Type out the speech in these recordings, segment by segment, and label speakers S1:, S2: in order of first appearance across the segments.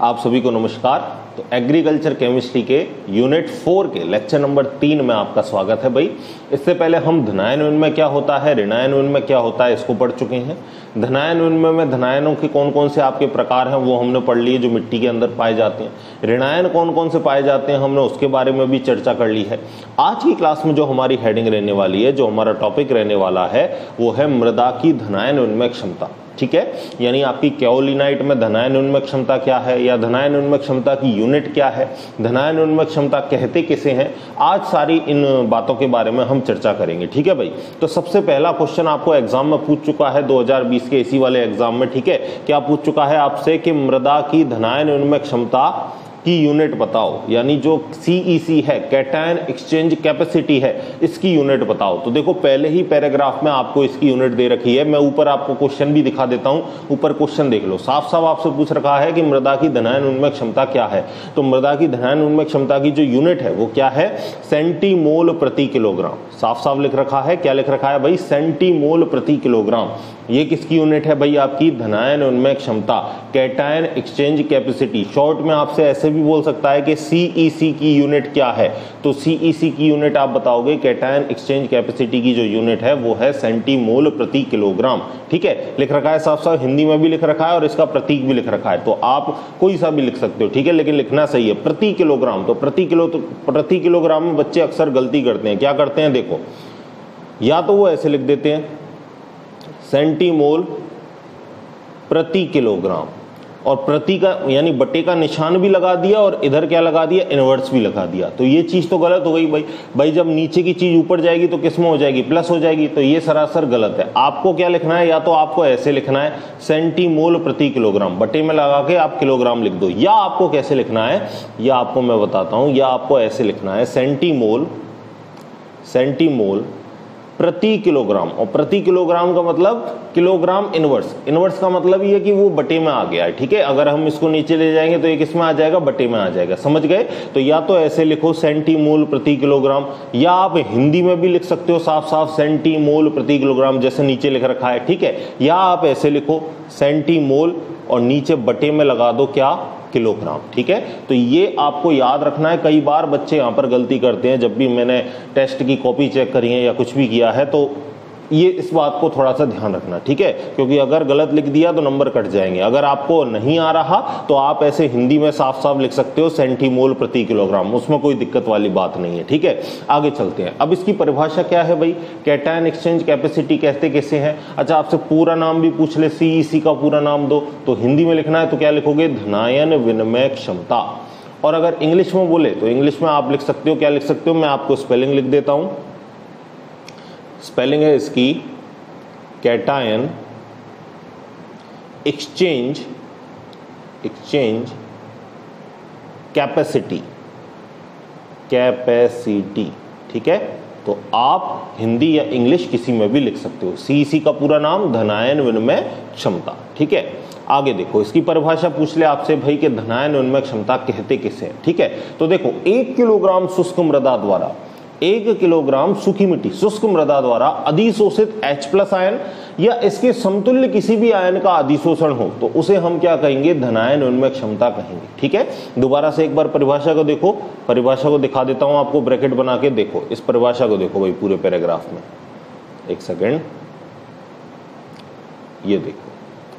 S1: आप सभी को नमस्कार। तो एग्रीकल्चर केमिस्ट्री के यूनिट 4 के लेक्चर नंबर 3 में आपका स्वागत है भाई। इससे पहले हम धनायन विनिमय क्या होता है, ऋणायन विनिमय क्या होता है, इसको पढ़ चुके हैं। धनायन विनिमय में धनायनों के कौन कौन से आपके प्रकार हैं वो हमने पढ़ लिए, जो मिट्टी के अंदर पाए जाते हैं। ऋणायन कौन कौन से पाए जाते हैं हमने उसके बारे में भी चर्चा कर ली है। आज की क्लास में जो हमारी हेडिंग रहने वाली है, जो हमारा टॉपिक रहने वाला है, वो है मृदा की धनायन विनिमय क्षमता। ठीक है, यानी आपकी केओलिनाइट में धनायन विनिमय क्षमता क्या है, या धनायन विनिमय क्षमता की यूनिट क्या है, धनायन विनिमय क्षमता कहते किसे हैं, आज सारी इन बातों के बारे में हम चर्चा करेंगे। ठीक है भाई। तो सबसे पहला क्वेश्चन आपको एग्जाम में पूछ चुका है 2020 के इसी वाले एग्जाम में। ठीक है, क्या पूछ चुका है आपसे कि मृदा की धनायन विनिमय क्षमता की यूनिट बताओ, यानी जो CEC है, कैटायन एक्सचेंज कैपेसिटी है, इसकी यूनिट बताओ। तो देखो पहले ही पैराग्राफ में आपको इसकी यूनिट दे रखी है। मैं ऊपर आपको क्वेश्चन भी दिखा देता हूं, ऊपर क्वेश्चन देख लो। साफ साफ आपसे पूछ रखा है कि मृदा की धनायन विनिमय क्षमता क्या है। तो मृदा की धनायन विनिमय क्षमता की जो यूनिट है वो क्या है, सेंटीमोल प्रति किलोग्राम। साफ साफ लिख रखा है, क्या लिख रखा है भाई, सेंटीमोल प्रति किलोग्राम। ये किसकी यूनिट है भाई, आपकी धनायन विनिमय क्षमता, कैटायन एक्सचेंज कैपेसिटी। शॉर्ट में आपसे ऐसे भी बोल सकता है कि CEC की यूनिट क्या है। तो CEC की यूनिट आप बताओगे, कैटायन एक्सचेंज कैपेसिटी की जो यूनिट है वो है सेंटीमोल प्रति किलोग्राम। ठीक है, लिख रखा है साफ साफ, हिंदी में भी लिख रखा है और इसका प्रतीक भी लिख रखा है। तो आप कोई सा भी लिख सकते हो, ठीक है, लेकिन लिखना सही है प्रति किलोग्राम। तो प्रति किलोग्राम में बच्चे अक्सर गलती करते हैं। क्या करते हैं, देखो, या तो वो ऐसे लिख देते हैं सेंटीमोल प्रति किलोग्राम, और प्रति का यानी बटे का निशान भी लगा दिया और इधर क्या लगा दिया, इनवर्स भी लगा दिया। तो ये चीज तो गलत हो गई भाई। जब नीचे की चीज ऊपर जाएगी तो किस में हो जाएगी, प्लस हो जाएगी। तो ये सरासर गलत है। आपको क्या लिखना है, या तो आपको ऐसे लिखना है सेंटीमोल प्रति किलोग्राम, बटे में लगा के आप किलोग्राम लिख दो, या आपको कैसे लिखना है, या आपको मैं बताता हूं, या आपको ऐसे लिखना है सेंटीमोल प्रति किलोग्राम। और प्रति किलोग्राम का मतलब किलोग्राम इनवर्स। इनवर्स का मतलब ये है कि वो बटे में आ गया है। ठीक है, अगर हम इसको नीचे ले जाएंगे तो ये किस में आ जाएगा, बटे में आ जाएगा। समझ गए। तो या तो ऐसे लिखो सेंटीमोल प्रति किलोग्राम, या आप हिंदी में भी लिख सकते हो साफ साफ सेंटीमोल प्रति किलोग्राम, जैसे नीचे लिख रखा है। ठीक है, या आप ऐसे लिखो सेंटीमोल और नीचे बटे में लगा दो क्या, किलोग्राम। ठीक है, तो ये आपको याद रखना है। कई बार बच्चे यहाँ पर गलती करते हैं। जब भी मैंने टेस्ट की कॉपी चेक करी है या कुछ भी किया है, तो ये इस बात को थोड़ा सा ध्यान रखना। ठीक है, क्योंकि अगर गलत लिख दिया तो नंबर कट जाएंगे। अगर आपको नहीं आ रहा तो आप ऐसे हिंदी में साफ साफ लिख सकते हो सेंटीमोल प्रति किलोग्राम, उसमें कोई दिक्कत वाली बात नहीं है। ठीक है, आगे चलते हैं। अब इसकी परिभाषा क्या है भाई, कैटायन एक्सचेंज कैपेसिटी कहते किसे हैं। अच्छा, आपसे पूरा नाम भी पूछ ले, CEC का पूरा नाम दो, तो हिंदी में लिखना है तो क्या लिखोगे, धनायन विनिमय क्षमता। और अगर इंग्लिश में बोले तो इंग्लिश में आप लिख सकते हो, क्या लिख सकते हो, मैं आपको स्पेलिंग लिख देता हूं। स्पेलिंग है इसकी कैटायन एक्सचेंज कैपेसिटी। ठीक है, तो आप हिंदी या इंग्लिश किसी में भी लिख सकते हो। CEC का पूरा नाम धनायन विनिमय क्षमता। ठीक है, आगे देखो, इसकी परिभाषा पूछ ले आपसे भाई कि धनायन विनिमय क्षमता कहते किसे हैं। ठीक है, तो देखो 1 किलोग्राम शुष्क मृदा द्वारा, 1 किलोग्राम सूखी मिट्टी शुष्क मृदा द्वारा अधिशोषित H+ आयन या इसके समतुल्य किसी भी आयन का अधिशोषण हो तो उसे हम क्या कहेंगे, धनायन विनिमय क्षमता कहेंगे। ठीक है, दोबारा से एक बार परिभाषा को देखो, परिभाषा को दिखा देता हूं आपको ब्रैकेट बना के। देखो इस परिभाषा को देखो भाई पूरे पैराग्राफ में, एक सेकेंड, ये देखो।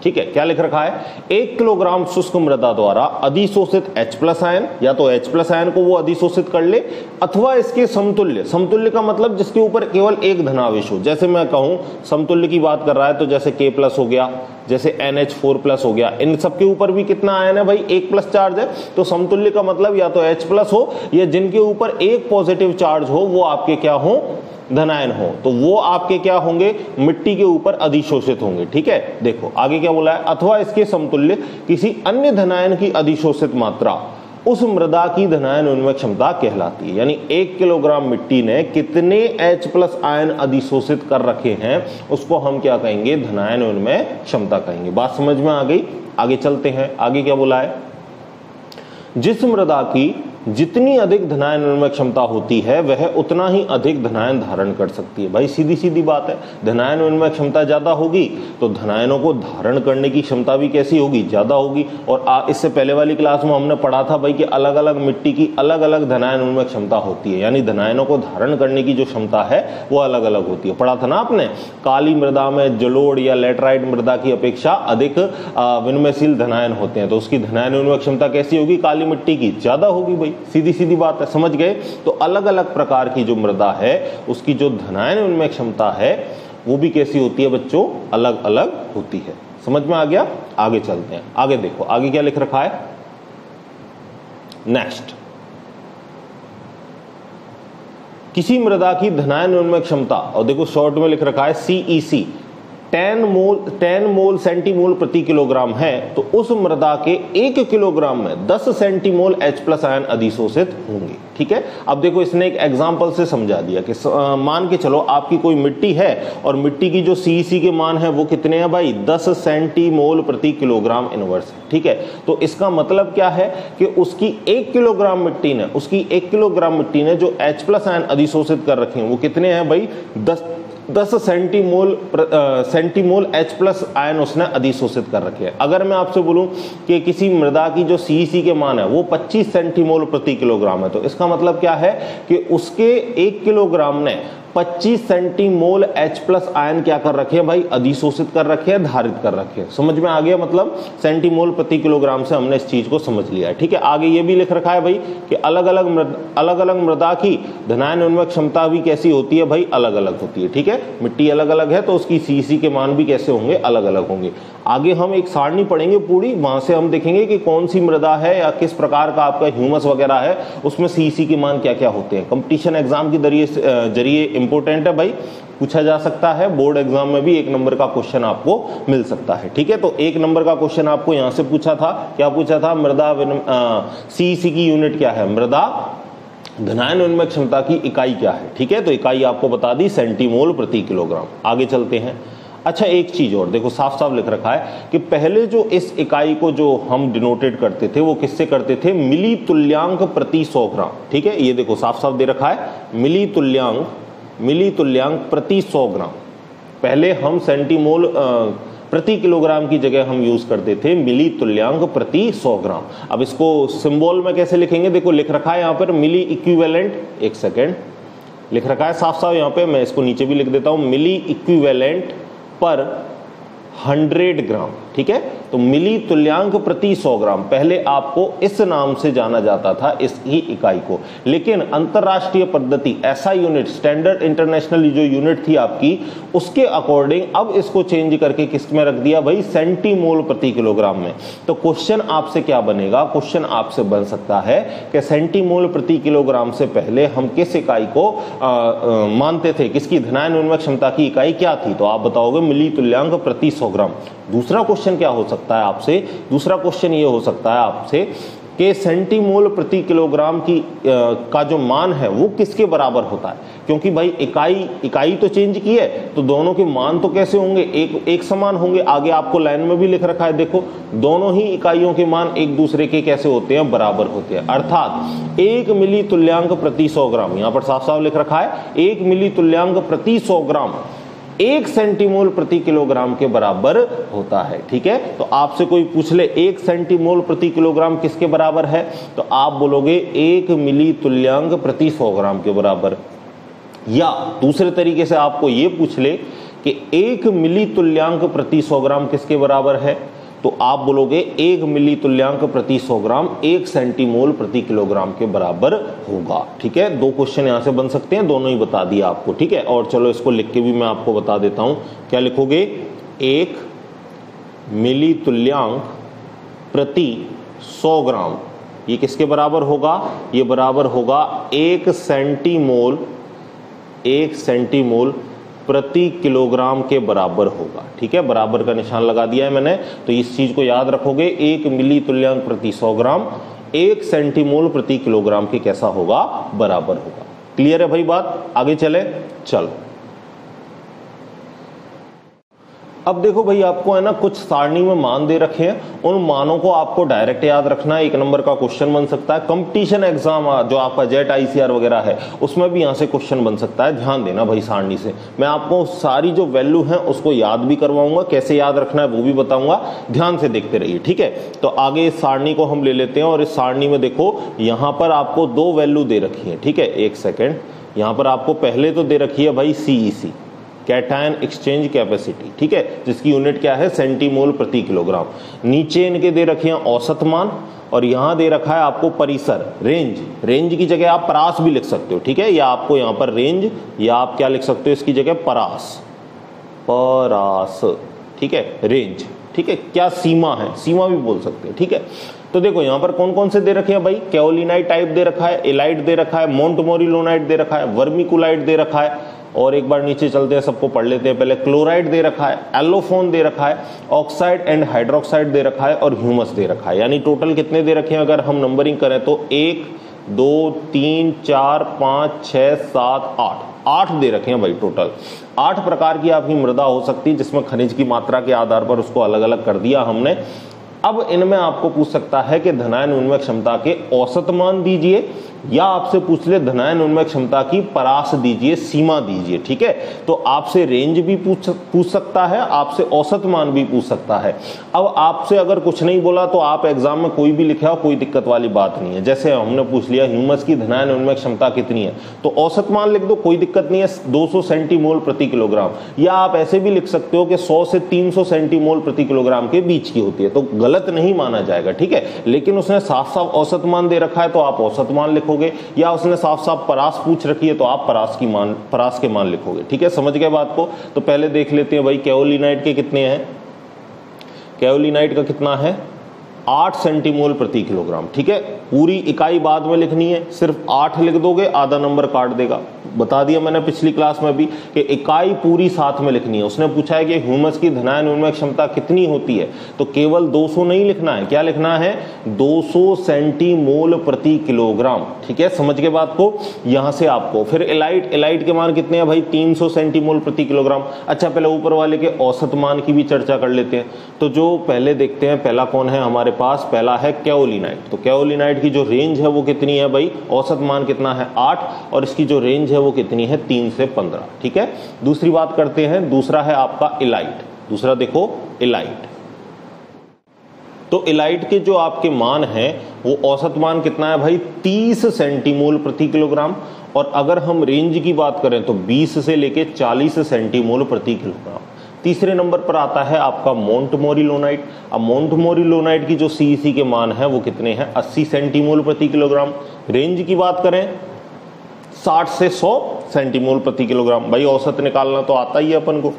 S1: ठीक है, क्या लिख रखा है, 1 किलोग्राम शुष्क मृदा द्वारा अधिशोषित H+ आयन, या तो H+ आयन को वो अधिशोषित कर ले, अथवा इसके समतुल्य। समतुल्य का मतलब जिसके ऊपर केवल एक धनावेश हो। जैसे मैं कहूं समतुल्य की बात कर रहा है तो जैसे K+ हो गया, जैसे NH4+ हो गया, इन सब के ऊपर भी कितना आयन है भाई, 1+ चार्ज है। तो समतुल्य का मतलब या तो H+ हो, या जिनके ऊपर एक पॉजिटिव चार्ज हो वो आपके क्या हो, धनायन हो, तो वो आपके क्या होंगे, मिट्टी के ऊपर अधिशोषित होंगे। ठीक है, देखो आगे क्या बोला है, अथवा इसके समतुल्य किसी अन्य धनायन की अधिशोषित मात्रा उस मृदा की धनायन विनिमय क्षमता कहलाती है। यानी 1 किलोग्राम मिट्टी ने कितने H+ आयन अधिशोषित कर रखे हैं उसको हम क्या कहेंगे, धनायन विनिमय क्षमता कहेंगे। बात समझ में आ गई। आगे चलते हैं, आगे क्या बोला है, जिस मृदा की जितनी अधिक धनायन विनिमय क्षमता होती है वह उतना ही अधिक धनायन धारण कर सकती है। भाई सीधी सीधी बात है, धनायन विनिमय क्षमता ज्यादा होगी तो धनायनों को धारण करने की क्षमता भी कैसी होगी, ज्यादा होगी। और इससे पहले वाली क्लास में हमने पढ़ा था भाई कि अलग अलग मिट्टी की अलग अलग धनायन विनिमय क्षमता होती है, यानी धनायनों को धारण करने की जो क्षमता है वो अलग अलग होती है। पढ़ा था ना आपने, काली मृदा में जलोढ़ या लेटराइट मृदा की अपेक्षा अधिक विनिमयशील धनायन होते हैं, तो उसकी धनायन विनिमय क्षमता कैसी होगी, काली मिट्टी की ज्यादा होगी। भाई सीधी सीधी बात है, समझ गए। तो अलग अलग प्रकार की जो मृदा है उसकी जो धनायन विनिमय क्षमता है वो भी कैसी होती है बच्चों, अलग अलग होती है। समझ में आ गया? आगे चलते हैं, आगे देखो आगे क्या लिख रखा है। नेक्स्ट, किसी मृदा की धनायन विनिमय क्षमता, और देखो शॉर्ट में लिख रखा है CEC 10 मोल सेंटीमोल प्रति किलोग्राम है, तो उस मृदा के 1 किलोग्राम में 10 सेंटीमोल H+ आयन अधिशोषित होंगे। ठीक है, अब देखो इसने एक एग्जांपल से समझा दिया कि मान के चलो आपकी कोई मिट्टी है और मिट्टी की जो CEC के मान है वो कितने हैं भाई, 10 सेंटीमोल प्रति किलोग्राम इनवर्स है। ठीक है, तो इसका मतलब क्या है कि उसकी 1 किलोग्राम मिट्टी ने जो H+ आयन अधिशोषित कर रखे हैं वो कितने हैं भाई, 10 सेंटीमोल H+ आयन उसने अधिशोषित कर रखे हैं। अगर मैं आपसे बोलूं कि किसी मृदा की जो CEC के मान है वो 25 सेंटीमोल प्रति किलोग्राम है, तो इसका मतलब क्या है कि उसके 1 किलोग्राम ने 25 सेंटीमोल H+ आयन क्या कर रखे हैं भाई, अधिशोषित कर रखे हैं, धारित कर रखे हैं। समझ में आ गया, मतलब सेंटीमोल प्रति किलोग्राम से हमने इस चीज को समझ लिया है। ठीक है, आगे ये भी लिख रखा है भाई कि अलग अलग मृदा की धनायन विनिमय क्षमता भी कैसी होती है भाई, अलग अलग होती है। ठीक है, मिट्टी अलग अलग है तो उसकी CEC के मान भी कैसे होंगे, अलग अलग होंगे। आगे हम एक सारणी पढ़ेंगे पूरी, वहां से हम देखेंगे कि कौन सी मृदा है या किस प्रकार का आपका ह्यूमस वगैरह है उसमें CEC के मान क्या क्या होते हैं। कंपटीशन एग्जाम के जरिए इंपॉर्टेंट है भाई, पूछा जा सकता है। बोर्ड एग्जाम में भी 1 नंबर का क्वेश्चन आपको मिल सकता है। ठीक है, तो 1 नंबर का क्वेश्चन आपको यहां से पूछा था, क्या पूछा था, मृदा CEC की यूनिट क्या है, मृदा धनायन विनिमय क्षमता की इकाई क्या है। ठीक है, तो इकाई आपको बता दी सेंटीमोल प्रति किलोग्राम। आगे चलते हैं। अच्छा, एक चीज और देखो, साफ साफ लिख रखा है कि पहले जो इस इकाई को जो हम डिनोटेड करते थे वो किससे करते थे, मिली तुल्यांक प्रति 100 ग्राम। ठीक है, ये देखो साफ साफ दे रखा है, मिली तुल्यांक प्रति 100 ग्राम। पहले हम सेंटीमोल प्रति किलोग्राम की जगह हम यूज करते थे मिली तुल्यांक प्रति 100 ग्राम। अब इसको सिंबल में कैसे लिखेंगे, देखो लिख रखा है यहाँ पर मिली इक्विवेलेंट, एक सेकेंड, लिख रखा है साफ साफ यहाँ पे, मैं इसको नीचे भी लिख देता हूं, मिली इक्विवेलेंट पर 100 ग्राम। ठीक है, तो मिली तुल्यांक प्रति 100 ग्राम पहले आपको इस नाम से जाना जाता था इसकी इकाई को, लेकिन अंतरराष्ट्रीय पद्धति ऐसा यूनिट, स्टैंडर्ड इंटरनेशनल जो यूनिट थी आपकी, उसके अकॉर्डिंग अब इसको चेंज करके किस में रख दिया भाई, सेंटीमोल प्रति किलोग्राम में। तो क्वेश्चन आपसे क्या बनेगा, क्वेश्चन आपसे बन सकता है कि सेंटीमोल प्रति किलोग्राम से पहले हम किस इकाई को मानते थे, किसकी धनायन विनिमय क्षमता की इकाई क्या थी, तो आप बताओगे मिली तुल्यांक प्रति 100 ग्राम। दूसरा क्वेश्चन क्या हो सकता है आपसे, दूसरा क्वेश्चन ये हो सकता है आपसे कि सेंटीमोल प्रति किलोग्राम की का जो मान है वो किसके बराबर होता है, क्योंकि भाई इकाई तो चेंज की है तो दोनों के मान तो कैसे होंगे, एक समान होंगे। आगे आपको लाइन में भी लिख रखा है, देखो दोनों ही इकाइयों के मान एक दूसरे के कैसे होते हैं, बराबर होते हैं। अर्थात 1 मिली तुल्यांक प्रति 100 ग्राम, यहां पर साफ साफ लिख रखा है 1 मिली तुल्यांक प्रति 100 ग्राम 1 सेंटीमोल प्रति किलोग्राम के बराबर होता है। ठीक है, तो आपसे कोई पूछ ले 1 सेंटीमोल प्रति किलोग्राम किसके बराबर है, तो आप बोलोगे 1 मिली तुल्यांक प्रति 100 ग्राम के बराबर। या दूसरे तरीके से आपको ये पूछ ले कि 1 मिली तुल्यांक प्रति 100 ग्राम किसके बराबर है, तो आप बोलोगे 1 मिली तुल्यांक प्रति 100 ग्राम 1 सेंटीमोल प्रति किलोग्राम के बराबर होगा। ठीक है, 2 क्वेश्चन यहां से बन सकते हैं, दोनों ही बता दिया आपको। ठीक है, और चलो इसको लिख के भी मैं आपको बता देता हूं, क्या लिखोगे, 1 मिली तुल्यांक प्रति 100 ग्राम ये किसके बराबर होगा, ये बराबर होगा 1 सेंटीमोल प्रति किलोग्राम के बराबर होगा। ठीक है, बराबर का निशान लगा दिया है मैंने, तो इस चीज को याद रखोगे, 1 मिली तुल्यांक प्रति 100 ग्राम 1 सेंटीमोल प्रति किलोग्राम के कैसा होगा, बराबर होगा। क्लियर है भाई बात, आगे चले, चलो अब देखो भाई, आपको है ना कुछ सारणी में मान दे रखे हैं, उन मानों को आपको डायरेक्ट याद रखना है। 1 नंबर का क्वेश्चन बन सकता है। कंपटीशन एग्जाम जो आपका जेट आईसीआर वगैरह है उसमें भी यहाँ से क्वेश्चन बन सकता है। ध्यान देना भाई, सारणी से मैं आपको सारी जो वैल्यू है उसको याद भी करवाऊंगा, कैसे याद रखना है वो भी बताऊंगा। ध्यान से देखते रहिए, ठीक है। तो आगे इस सारणी को हम ले लेते हैं, और इस सारणी में देखो यहाँ पर आपको 2 वैल्यू दे रखी है, ठीक है। 1 सेकेंड, यहाँ पर आपको पहले तो दे रखी है भाई सीईसी, कैटायन एक्सचेंज कैपेसिटी, ठीक है, जिसकी यूनिट क्या है, सेंटीमोल प्रति किलोग्राम। नीचे इनके दे रखे हैं औसत मान, और यहां दे रखा है आपको परिसर, रेंज। रेंज की जगह आप परास भी लिख सकते हो, ठीक है, या आपको यहां पर रेंज, या आप क्या लिख सकते हो इसकी जगह परास, परास, ठीक है, रेंज, ठीक है। क्या सीमा है, सीमा भी बोल सकते हैं, ठीक है। तो देखो यहाँ पर कौन कौन से दे रखे हैं भाई, कैओलिनाइट टाइप दे रखा है, एलाइट दे रखा है, मोंटमोरिलोनाइट दे रखा है, वर्मिकुलाइट दे रखा है, और एक बार नीचे चलते हैं, सबको पढ़ लेते हैं पहले। क्लोराइड दे रखा है, एलोफोन दे रखा है, ऑक्साइड एंड हाइड्रोक्साइड दे रखा है, और ह्यूमस दे रखा है। यानी टोटल कितने दे रखे हैं अगर हम नंबरिंग करें तो 1 2 3 4 5 6 7 8 दे रखे हैं भाई। टोटल 8 प्रकार की आपकी मृदा हो सकती है, जिसमें खनिज की मात्रा के आधार पर उसको अलग अलग कर दिया हमने। अब इनमें आपको पूछ सकता है कि धनायन उन्मय क्षमता के औसत मान दीजिए, या आपसे पूछ ले धनायन उन्मय क्षमता की परास दीजिए, सीमा दीजिए, ठीक है। तो आपसे रेंज भी पूछ सकता है, आपसे औसत मान भी पूछ सकता है। अब आपसे अगर कुछ नहीं बोला तो आप एग्जाम में कोई भी लिखे हो, कोई दिक्कत वाली बात नहीं है। जैसे हमने पूछ लिया ह्यूमस की धनायन उन्मय क्षमता कितनी है, तो औसत मान लिख दो, कोई दिक्कत नहीं है, 200 सेंटीमोल प्रति किलोग्राम। या आप ऐसे भी लिख सकते हो कि 100 से 300 सेंटीमोल प्रति किलोग्राम के बीच की होती है, तो गलत नहीं माना जाएगा, ठीक है। लेकिन उसने साफ साफ औसत मान दे रखा है तो आप औसत मान लिखोगे, या उसने साफ साफ परास पूछ रखी है तो आप परास के मान लिखोगे, ठीक है। समझ गए बात को। तो पहले देख लेते हैं भाई, कैओलिनाइट के कितने हैं। कैओलिनाइट का कितना है, 8 सेंटीमोल प्रति किलोग्राम, ठीक है। पूरी इकाई बाद में लिखनी है, सिर्फ 8 लिख दोगे आधा नंबर काट देगा। बता दिया मैंने पिछली क्लास में भी कि इकाई पूरी साथ में लिखनी है। उसने पूछा है कि ह्यूमस की धनायन उन्मय क्षमता कितनी होती है, तो केवल 200 नहीं लिखना है, क्या लिखना है, 200 सेंटीमोल प्रति किलोग्राम, ठीक है। समझ के बात को। यहां से आपको फिर एलाइट के मान कितने हैं भाई, 300 सेंटीमोल प्रति किलोग्राम। अच्छा, पहले ऊपर वाले के औसत मान की भी चर्चा कर लेते हैं। तो जो पहले देखते हैं, पहला कौन है हमारे पास, पहला है कैओलिनाइट। तो कैओलिनाइट की जो रेंज है वो कितनी है भाई, औसत मान कितना है 8, और इसकी जो रेंज है वो कितनी है 3 से 15, ठीक है। दूसरी बात करते हैं, दूसरा है आपका एलाइट। दूसरा देखो एलाइट। तो एलाइट के जो आपके मान हैं वो औसत मान कितना है भाई, 30 सेंटीमोल प्रति किलोग्राम। और अगर हम रेंज की बात करें तो 20 से लेके 40 सेंटीमोल प्रति किलोग्राम। तीसरे नंबर पर आता है आपका मोंटमोरिलोनाइट। अब मोंटमोरिलोनाइट की जो सीईसी के मान है वो कितने हैं, 80 सेंटीमोल प्रति किलोग्राम। रेंज की बात करें 60 से 100 सेंटीमोल प्रति किलोग्राम। भाई औसत निकालना तो आता ही है अपन को।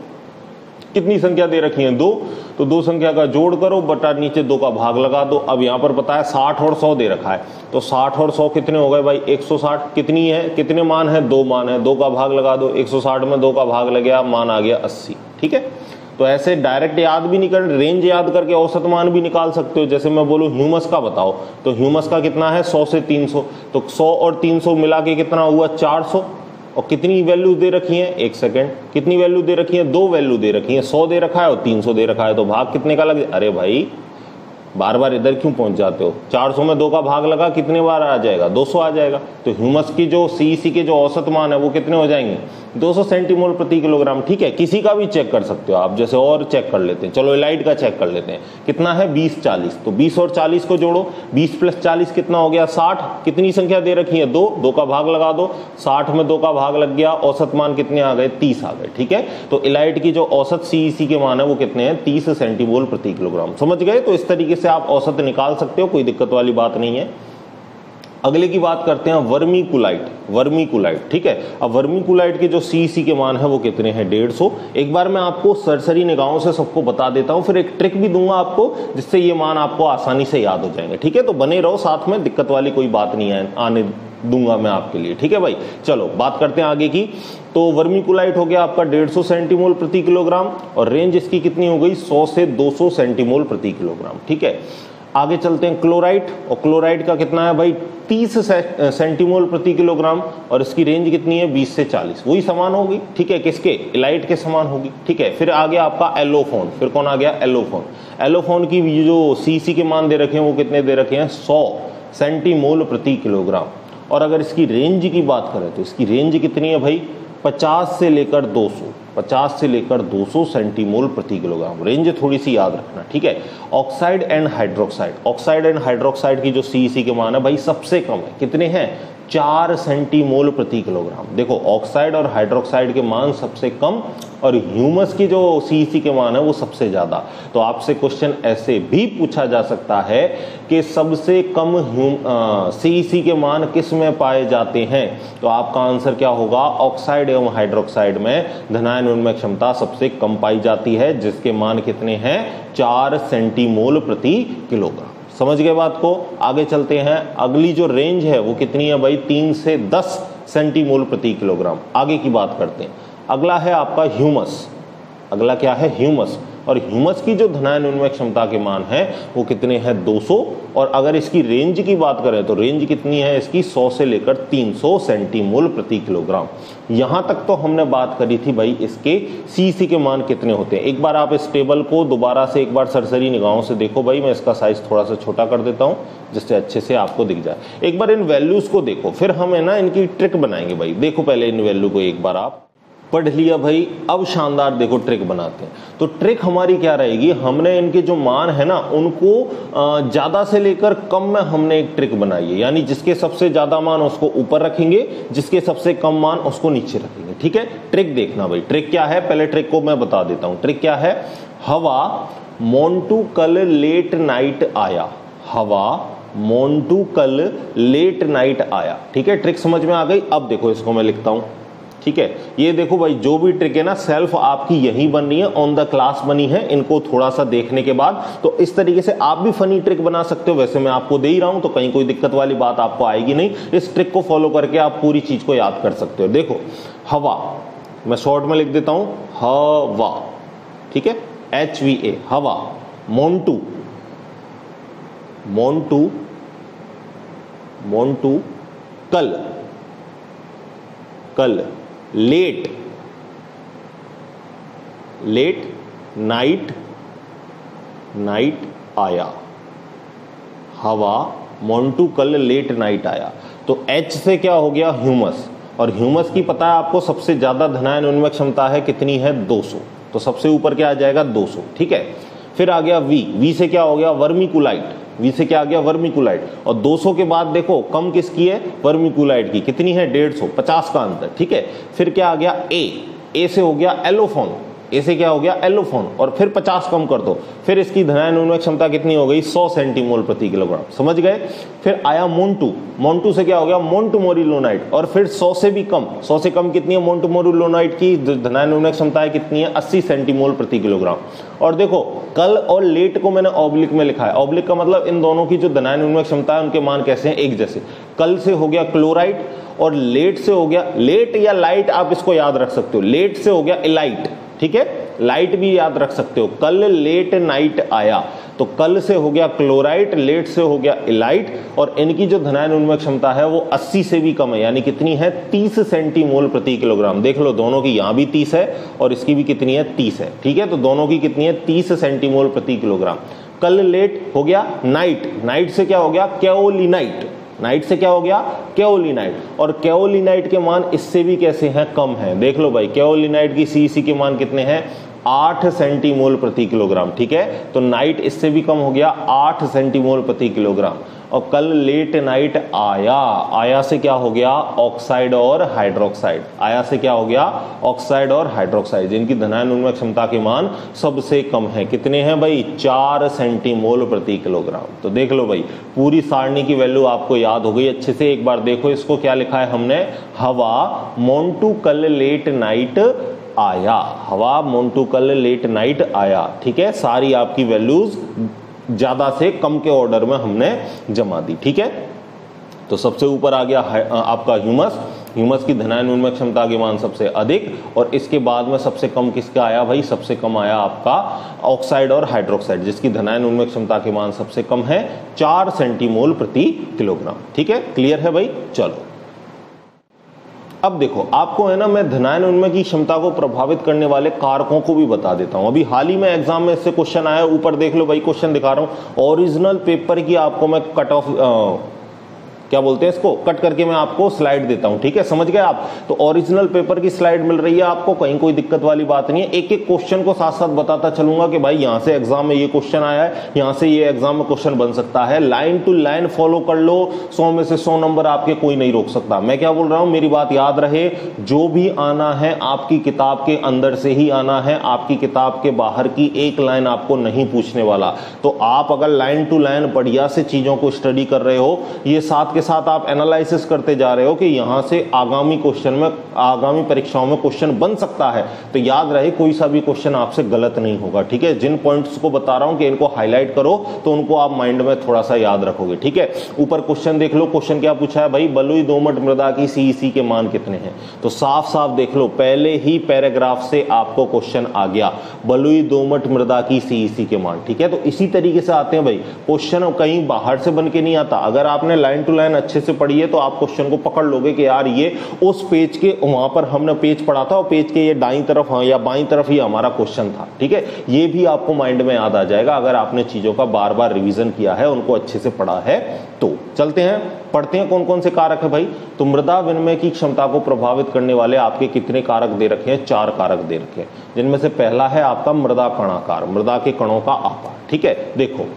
S1: कितनी संख्या दे रखी है, 2, तो 2 संख्या का जोड़ करो बटा नीचे 2 का भाग लगा दो। अब यहाँ पर पता है 60 और 100 दे रखा है, तो 60 और 100 कितने हो गए भाई, 160। कितनी है, कितने मान है, 2 मान है, 2 का भाग लगा दो। 160 में 2 का भाग लग गया, मान आ गया 80, ठीक है। तो ऐसे डायरेक्ट याद भी नहीं कर, रेंज याद करके औसत मान भी निकाल सकते हो। जैसे मैं बोलूं ह्यूमस का बताओ, तो ह्यूमस का कितना है 100 से 300, तो 100 और 300 मिला के कितना हुआ 400। और कितनी वैल्यू दे रखी है, 1 सेकेंड, कितनी वैल्यू दे रखी है, 2 वैल्यू दे रखी है, 100 दे रखा है और 300 दे रखा है, तो भाग कितने का लगे। अरे भाई बार बार इधर क्यों पहुंच जाते हो, 400 में 2 का भाग लगा, कितने बार आ जाएगा, 200 आ जाएगा। तो ह्यूमस की जो सीईसी के जो औसत मान है वो कितने हो जाएंगे, 200 सेंटीमोल प्रति किलोग्राम, ठीक है। किसी का भी चेक कर सकते हो आप, जैसे और चेक कर लेते हैं। चलो एलाइट का चेक कर लेते हैं, कितना है 20 40, तो 20 और 40 को जोड़ो, 20 प्लस 40 कितना हो गया 60। कितनी संख्या दे रखी है 2 का भाग लगा दो, 60 में 2 का भाग लग गया, औसत मान कितने आ गए 30 आ गए, ठीक है। तो एलाइट की जो औसत सीईसी के मान है वो कितने हैं 30 सेंटीमोल प्रति किलोग्राम। समझ गए। तो इस तरीके से आप औसत निकाल सकते हो, कोई दिक्कत वाली बात नहीं है। अगले की बात करते हैं वर्मीकुलाइट, ठीक है। अब वर्मीकुलाइट के जो सीईसी के मान है वो कितने हैं 150। एक बार मैं आपको सरसरी निगाहों से सबको बता देता हूं, फिर एक ट्रिक भी दूंगा आपको जिससे ये मान आपको आसानी से याद हो जाएंगे, ठीक है। तो बने रहो साथ में, दिक्कत वाली कोई बात नहीं है, आने दूंगा मैं आपके लिए, ठीक है भाई। चलो बात करते हैं आगे की। तो वर्मीकुलाइट हो गया आपका 150 सेंटीमोल प्रति किलोग्राम, और रेंज इसकी कितनी हो गई 100 से 200 सेंटीमोल प्रति किलोग्राम, ठीक है। आगे चलते हैं क्लोराइड, और क्लोराइड का कितना है भाई 30 सेंटीमोल प्रति किलोग्राम, और इसकी रेंज कितनी है 20 से 40, वही समान होगी, ठीक है, किसके, इलाइट के समान होगी, ठीक है। फिर आ गया आपका एलोफोन, फिर कौन आ गया, एलोफोन। एलोफोन की जो सीसी के मान दे रखे हैं वो कितने दे रखे हैं 100 सेंटीमोल प्रति किलोग्राम, और अगर इसकी रेंज की बात करें तो इसकी रेंज कितनी है भाई 50 से लेकर 200 सेंटीमोल प्रति किलोग्राम, रेंज थोड़ी सी याद रखना, ठीक है। ऑक्साइड एंड हाइड्रोक्साइड की जो सीईसी के मान है भाई सबसे कम है, कितने हैं 4 सेंटीमोल प्रति किलोग्राम। देखो ऑक्साइड और हाइड्रोक्साइड के मान सबसे कम, और ह्यूमस की जो सीईसी के मान है वो सबसे ज्यादा। तो आपसे क्वेश्चन ऐसे भी पूछा जा सकता है कि सबसे कम सीईसी के मान किस में पाए जाते हैं, तो आपका आंसर क्या होगा, ऑक्साइड एवं हाइड्रोक्साइड में धनायन उन्मय क्षमता सबसे कम पाई जाती है, जिसके मान कितने हैं 4 सेंटीमोल प्रति किलोग्राम। समझ गए बात को। आगे चलते हैं, अगली जो रेंज है वो कितनी है भाई 3 से 10 सेंटीमोल प्रति किलोग्राम। आगे की बात करते हैं, अगला है आपका ह्यूमस। अगला क्या है, ह्यूमस। और ह्यूमस की जो धनायन उन्मय क्षमता के मान है वो कितने हैं 200, और अगर इसकी रेंज की बात करें तो रेंज कितनी है इसकी 100 से लेकर 300 सेंटीमोल प्रति किलोग्राम। यहां तक तो हमने बात करी थी भाई इसके सीसी के मान कितने होते हैं। एक बार आप इस टेबल को दोबारा से एक बार सरसरी निगाहों से देखो भाई, मैं इसका साइज थोड़ा सा छोटा कर देता हूं जिससे अच्छे से आपको दिख जाए। एक बार इन वैल्यूज को देखो, फिर हम है ना इनकी ट्रिक बनाएंगे भाई। देखो पहले इन वैल्यू को एक बार आप पढ़ लिया भाई, अब शानदार देखो ट्रिक बनाते हैं। तो ट्रिक हमारी क्या रहेगी, हमने इनके जो मान है ना उनको ज्यादा से लेकर कम में हमने एक ट्रिक बनाई है, यानी जिसके सबसे ज्यादा मान उसको ऊपर रखेंगे, जिसके सबसे कम मान उसको नीचे रखेंगे, ठीक है। ट्रिक देखना भाई, ट्रिक क्या है, पहले ट्रिक को मैं बता देता हूं। ट्रिक क्या है, हवा मोंटू कल लेट नाइट आया, हवा मोंटू कल लेट नाइट आया, ठीक है। ट्रिक समझ में आ गई। अब देखो इसको मैं लिखता हूं, ठीक है। ये देखो भाई जो भी ट्रिक है ना सेल्फ आपकी यही बन रही है, ऑन द क्लास बनी है। इनको थोड़ा सा देखने के बाद तो इस तरीके से आप भी फनी ट्रिक बना सकते हो। वैसे मैं आपको दे ही रहा हूं तो कहीं कोई दिक्कत वाली बात आपको आएगी नहीं। इस ट्रिक को फॉलो करके आप पूरी चीज को याद कर सकते हो। देखो हवा, मैं शॉर्ट में लिख देता हूं हवा, ठीक है, HVA, हवा। मोंटू, मोंटू, मोंटू कल, कल लेट, लेट नाइट, नाइट आया, हवा मोंटू कल लेट नाइट आया। तो H से क्या हो गया ह्यूमस, और ह्यूमस की पता है आपको सबसे ज्यादा धनायन उन्मय क्षमता है कितनी है 200, तो सबसे ऊपर क्या आ जाएगा 200, ठीक है। फिर आ गया V, V से क्या हो गया वर्मिकुलाइट, V से क्या आ गया वर्मिकुलाइट, और 200 के बाद देखो कम किसकी है वर्मिकुलाइट की, कितनी है 150, 50 का अंतर, ठीक है। फिर क्या आ गया A से हो गया एलोफोन, ए से क्या हो गया एलोफोन, और फिर 50 कम कर दो, फिर इसकी धनायन उन्मय क्षमता कितनी हो गई 100 सेंटीमोल प्रति किलोग्राम, समझ गए। फिर आया मोंटू, मोंटू से क्या हो गया मोंटुमोरिलोनाइट, और फिर 100 से भी कम, 100 से कम कितनी है मोंटुमोरिलोनाइट की धनायन उन्मय क्षमता है कितनी है 80 सेंटीमोल प्रति किलोग्राम। और देखो कल और लेट को मैंने ऑब्लिक में लिखा है, ऑब्लिक का मतलब इन दोनों की जो धनायन उन्मय क्षमता है उनके मान कैसे हैं एक जैसे। कल से हो गया क्लोराइड, और लेट से हो गया, लेट या लाइट आप इसको याद रख सकते हो, लेट से हो गया इलाइट, ठीक है, लाइट भी याद रख सकते हो। कल लेट नाइट आया, तो कल से हो गया क्लोराइड, लेट से हो गया इलाइट, और इनकी जो धनायन उन्मय क्षमता है वो 80 से भी कम है, यानी कितनी है 30 सेंटीमोल प्रति किलोग्राम। देख लो दोनों की यहां भी 30 है और इसकी भी कितनी है 30 है, ठीक है। तो दोनों की कितनी है 30 सेंटीमोल प्रति किलोग्राम। कल लेट हो गया नाइट, नाइट से क्या हो गया केओलिनाइट, नाइट से क्या हो गया केओलिनाइट, और केओलिनाइट के मान इससे भी कैसे हैं कम है। देख लो भाई केओलिनाइट की सीसी के मान कितने हैं 8 सेंटीमोल प्रति किलोग्राम, ठीक है। तो नाइट इससे भी कम हो गया 8 सेंटीमोल प्रति किलोग्राम। और कल लेट नाइट आया, आया से क्या हो गया ऑक्साइड और हाइड्रोक्साइड, आया से क्या हो गया ऑक्साइड और हाइड्रोक्साइड, जिनकी धनायन उन्मय क्षमता के मान सबसे कम है। कितने हैं भाई 4 सेंटीमोल प्रति किलोग्राम। तो देख लो भाई पूरी सारणी की वैल्यू आपको याद हो गई अच्छे से। एक बार देखो इसको क्या लिखा है हमने, हवा मोंटू कल लेट नाइट आया, हवा मोंटू कल लेट नाइट आया, ठीक है। सारी आपकी वैल्यूज ज्यादा से कम के ऑर्डर में हमने जमा दी, ठीक है। तो सबसे ऊपर आ गया आपका ह्यूमस, ह्यूमस की धनायन उन्मय क्षमता के मान सबसे अधिक, और इसके बाद में सबसे कम किसका आया भाई, सबसे कम आया आपका ऑक्साइड और हाइड्रोक्साइड, जिसकी धनायन उन्मय क्षमता के मान सबसे कम है 4 सेंटीमोल प्रति किलोग्राम। ठीक है, क्लियर है भाई। चलो अब देखो, आपको है ना मैं धनायन उन्मय की क्षमता को प्रभावित करने वाले कारकों को भी बता देता हूं। अभी हाल ही में एग्जाम में इससे क्वेश्चन आया, ऊपर देख लो भाई, क्वेश्चन दिखा रहा हूं। ओरिजिनल पेपर की आपको मैं कट ऑफ क्या बोलते हैं इसको, कट करके मैं आपको स्लाइड देता हूं। ठीक है, समझ गए आप। तो ओरिजिनल पेपर की स्लाइड मिल रही है आपको, कहीं कोई दिक्कत वाली बात नहीं है। एक एक क्वेश्चन को साथ साथ बताता चलूंगा कि भाई यहां से एग्जाम में ये क्वेश्चन आया है, यहां से ये एग्जाम में क्वेश्चन बन सकता है। लाइन टू लाइन फॉलो कर लो, 100 में से 100 नंबर आपके कोई नहीं रोक सकता। मैं क्या बोल रहा हूं, मेरी बात याद रहे, जो भी आना है आपकी किताब के अंदर से ही आना है, आपकी किताब के बाहर की एक लाइन आपको नहीं पूछने वाला। तो आप अगर लाइन टू लाइन बढ़िया से चीजों को स्टडी कर रहे हो, ये साथ के साथ आप एनालाइसिस करते जा रहे हो कि यहां से आगामी क्वेश्चन में, आगामी परीक्षाओं में क्वेश्चन बन सकता है, तो याद रहे कोई सा भी क्वेश्चन आपसे गलत नहीं होगा। ठीक है, जिन पॉइंट्स को बता रहा हूं कि इनको हाईलाइट करो तो उनको आप माइंड में थोड़ा सा याद रखोगे। ठीक है, ऊपर क्वेश्चन देख लो, क्वेश्चन क्या पूछा है भाई, बलुई दोमट मृदा की सीईसी के मान कितने हैं। तो साफ साफ देख लो, पहले ही पैराग्राफ से आपको क्वेश्चन आ गया, बलुई दोमट मृदा की सीईसी के मान। ठीक है, तो इसी तरीके से आते हैं भाई क्वेश्चन, कहीं बाहर से बन के नहीं आता। अगर आपने लाइन टू लाइन अच्छे से पढ़ी है तो आप क्वेश्चन को पकड़ लोगे कि यार ये उस पेज के, वहां पर हमने पेज पढ़ा था और पेज के ये दाईं तरफ या बाईं तरफ ही हमारा क्वेश्चन था। ठीक है, ये भी आपको माइंड में याद आ जाएगा अगर आपने चीजों का बार बार रिवीजन किया है, उनको अच्छे से पढ़ा है तो। चलते हैं, पढ़ते हैं कौन कौन से कारक है भाई। तो मृदा विनिमय की क्षमता को प्रभावित करने वाले आपके कितने कारक दे रखे हैं, 4 कारक दे रखे हैं, जिनमें से पहला है आपका मृदा कणाकार, मृदा के कणों का आकार। ठीक है, देखो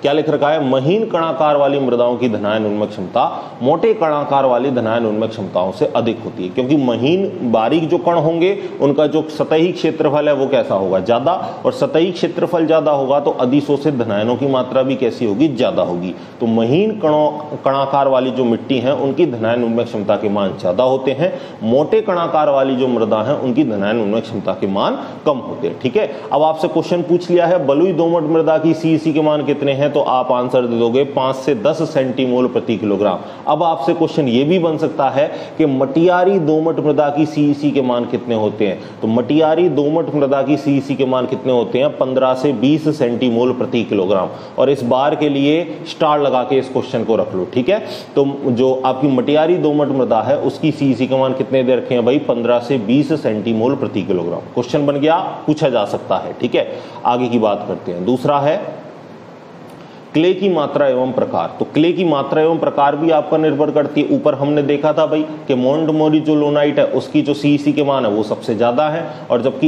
S1: क्या लिख रखा है, महीन कणाकार वाली मृदाओं की धनायन उन्मय क्षमता मोटे कणाकार वाली धनायन उन्मय क्षमताओं से अधिक होती है, क्योंकि महीन बारीक जो कण होंगे उनका जो सतही क्षेत्रफल है वो कैसा होगा, ज्यादा, और सतही क्षेत्रफल ज्यादा होगा तो अधिशोषित धनायनों की मात्रा भी कैसी होगी, ज्यादा होगी। तो महीन कणाकार वाली जो मिट्टी है उनकी धनायन उन्मय क्षमता के मान ज्यादा होते हैं, मोटे कणाकार वाली जो मृदा है उनकी धनायन उन्मय क्षमता के मान कम होते हैं। ठीक है, अब आपसे क्वेश्चन पूछ लिया है बलुई दोमट मृदा की सीईसी के मान कितने हैं, तो आप आंसर दे दोगे 5 से 10 सेंटीमोल प्रति किलोग्राम। अब आपसे क्वेश्चन ये भी बन सकता है कि मटियारी दोमट मृदा की सीईसी के मान कितने होते हैं, तो मटियारी दोमट मृदा की सीईसी के मान कितने होते हैं, 15 से 20 सेंटीमोल प्रति किलोग्राम। और इस बार के लिए स्टार लगा के इस क्वेश्चन को रख लो। ठीक है, तो जो आपकी मटियारी दोमट मृदा है उसकी सीईसी के मान कितने दे रखे हैं भाई, 15 से 20 सेंटीमोल प्रति किलोग्राम। क्वेश्चन बन गया, पूछा जा सकता है। ठीक है, आगे की बात करते हैं। दूसरा है क्ले की मात्रा एवं प्रकार। तो क्ले की मात्रा एवं प्रकार भी आपका निर्भर करती है। ऊपर हमने देखा था भाई कि मोंटमोरी जो लोनाइट है उसकी जो सीईसी के मान है वो सबसे ज्यादा है, और जबकि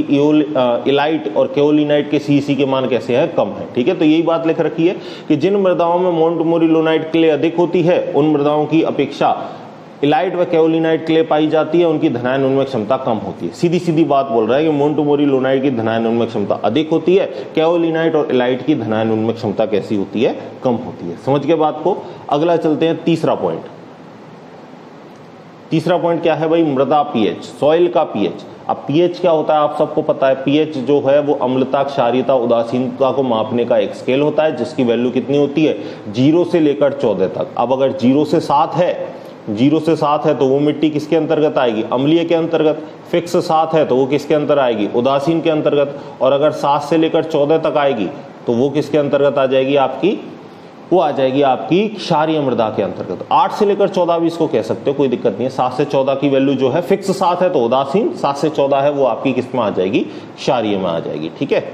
S1: इलाइट और केओलिनाइट के सीईसी के मान कैसे हैं, कम है। ठीक है, तो यही बात लिख रखी है कि जिन मृदाओं में मोंटमोरी लोनाइट क्ले अधिक होती है उन मृदाओं की अपेक्षा इलाइट व केओलिनाइट क्ले पाई जाती है, उनकी धनायन उन्मय क्षमता कम होती है। सीधी सीधी बात बोल रहा है कि मोंटमोरी लोनाइट की धनायन उन्मय क्षमता अधिक होती है, केओलिनाइट और इलाइट की धनायन उन्मय क्षमता कैसी होती है, कम होती है। समझ के बात को। अगला चलते हैं तीसरा पॉइंट। तीसरा पॉइंट क्या है भाई, मृदा पीएच, सॉइल का पीएच। अब पीएच क्या होता है आप सबको पता है, पीएच जो है वो अम्लता, क्षारीयता, उदासीनता को मापने का एक स्केल होता है जिसकी वैल्यू कितनी होती है, 0 से लेकर 14 तक। अब अगर 0 से 7 है, 0 से 7 है तो वो मिट्टी किसके अंतर्गत आएगी, अम्लीय के अंतर्गत। फिक्स 7 है तो वो किसके अंतर आएगी, उदासीन के अंतर्गत। और अगर 7 से लेकर 14 तक आएगी तो वो किसके अंतर्गत आ जाएगी आपकी, वो आ जाएगी आपकी क्षारीय मृदा के अंतर्गत। 8 से लेकर 14 भी इसको कह सकते हो, कोई दिक्कत नहीं है। 7 से 14 की वैल्यू जो है, फिक्स 7 है तो उदासीन, 7 से 14 है वो आपकी किस में आ जाएगी, क्षारीय में आ जाएगी। ठीक है,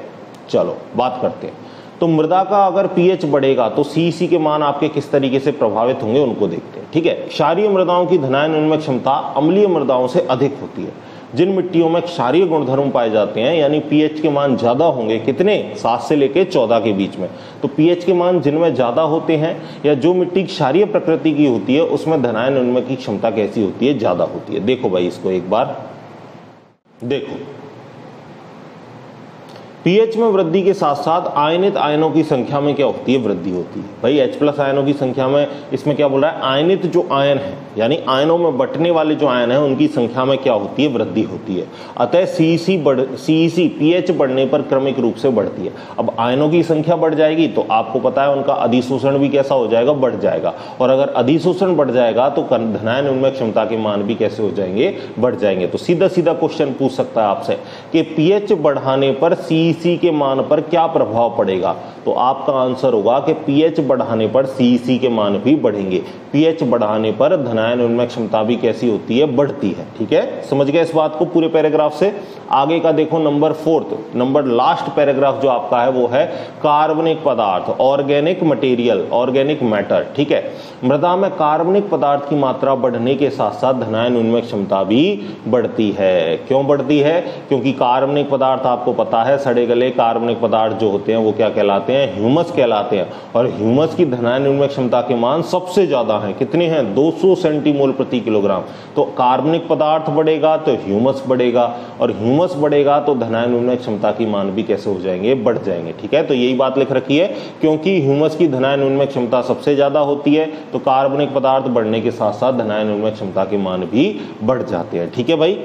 S1: चलो बात करते हैं। तो मृदा का अगर पीएच बढ़ेगा तो सीईसी के मान आपके किस तरीके से प्रभावित होंगे उनको देखते हैं। ठीक है, क्षारीय मृदाओं की धनायन उन्मय क्षमता अम्लीय मृदाओं से अधिक होती है। जिन मिट्टियों में क्षारीय गुणधर्म पाए जाते हैं, यानी पीएच के मान ज्यादा होंगे, कितने, 7 से लेकर 14 के बीच में, तो पीएच के मान जिनमें ज्यादा होते हैं या जो मिट्टी क्षारीय प्रकृति की होती है उसमें धनायन उन्मय की क्षमता कैसी होती है, ज्यादा होती है। देखो भाई इसको एक बार देखो, पीएच में वृद्धि के साथ साथ आयनित आयनों की संख्या में क्या होती है, वृद्धि होती है। भाई H+ आयनों की संख्या में, इसमें क्या बोल रहा है, आयनित जो आयन है यानी आयनों में बंटने वाले जो आयन है उनकी संख्या में क्या होती है, वृद्धि होती है। अतः CEC पीएच बढ़ने पर क्रमिक रूप से बढ़ती है। अब आयनों की संख्या बढ़ जाएगी तो आपको पता है उनका अधिशोषण भी कैसा हो जाएगा, बढ़ जाएगा। और अगर अधिशोषण बढ़ जाएगा तो धनायन उन्मेष क्षमता के मान भी कैसे हो जाएंगे, बढ़ जाएंगे। तो सीधा सीधा क्वेश्चन पूछ सकता है आपसे कि पीएच बढ़ाने पर CEC के मान पर क्या प्रभाव पड़ेगा, तो आपका आंसर होगा कि पीएच बढ़ाने पर CEC के मान भी बढ़ेंगे। पीएच बढ़ाने पर धनायन उन्मेष क्षमता भी कैसी होती है, बढ़ती है। ठीक है, समझ गए इस बात को पूरे पैराग्राफ से। आगे का देखो नंबर 4, नंबर लास्ट पैराग्राफ जो आपका है वो है कार्बनिक पदार्थ, ऑर्गेनिक मटेरियल, ऑर्गेनिक मैटर। ठीक है, मृदा में कार्बनिक पदार्थ की मात्रा बढ़ने के साथ साथ धनायन उन्मेष क्षमता भी बढ़ती है। क्यों बढ़ती है, क्योंकि कार्बनिक पदार्थ आपको पता है, सड़े गले कार्बनिक पदार्थ जो होते हैं वो क्या कहलाते हैं, ह्यूमस कहलाते हैं। और ह्यूमस की धनायन उन्मेष क्षमता के मान सबसे ज्यादा हैं, कितने हैं, 200 सेंटीमोल प्रति किलोग्राम। तो कार्बनिक पदार्थ बढ़ेगा तो ह्यूमस बढ़ेगा, और ह्यूमस बढ़ेगा तो धनायन उन्मेष क्षमता की मान भी कैसे हो जाएंगे, बढ़ जाएंगे। ठीक है, तो यही बात लिख रखी है, क्योंकि ह्यूमस की धनायन उन्मेष क्षमता सबसे ज्यादा होती है तो कार्बनिक पदार्थ बढ़ने के साथ साथ धनायन उन्मेष क्षमता के मान भी बढ़ जाते हैं। ठीक है भाई,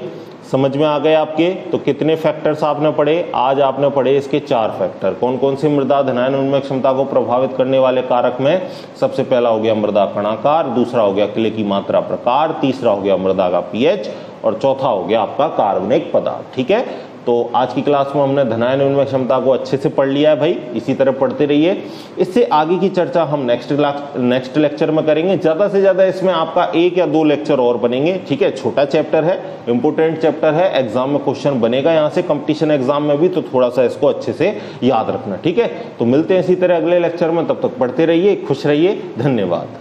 S1: समझ में आ गए आपके। तो कितने फैक्टर्स आपने पढ़े, आज आपने पढ़े इसके 4 फैक्टर। कौन कौन से मृदा धनायन उन्मेष क्षमता को प्रभावित करने वाले कारक में, सबसे पहला हो गया मृदा कणाकार, दूसरा हो गया क्ले की मात्रा प्रकार, तीसरा हो गया मृदा का पीएच, और चौथा हो गया आपका कार्बनिक पदार्थ। ठीक है, तो आज की क्लास में हमने धनायन उन्मेष क्षमता को अच्छे से पढ़ लिया है भाई, इसी तरह पढ़ते रहिए। इससे आगे की चर्चा हम नेक्स्ट लेक्चर में करेंगे। ज़्यादा से ज़्यादा इसमें आपका 1 या 2 लेक्चर और बनेंगे। ठीक है, छोटा चैप्टर है, इंपोर्टेंट चैप्टर है, एग्जाम में क्वेश्चन बनेगा यहाँ से, कंपटीशन एग्जाम में भी, तो थोड़ा सा इसको अच्छे से याद रखना। ठीक है, तो मिलते हैं इसी तरह अगले लेक्चर में, तब तक पढ़ते रहिए, खुश रहिए, धन्यवाद।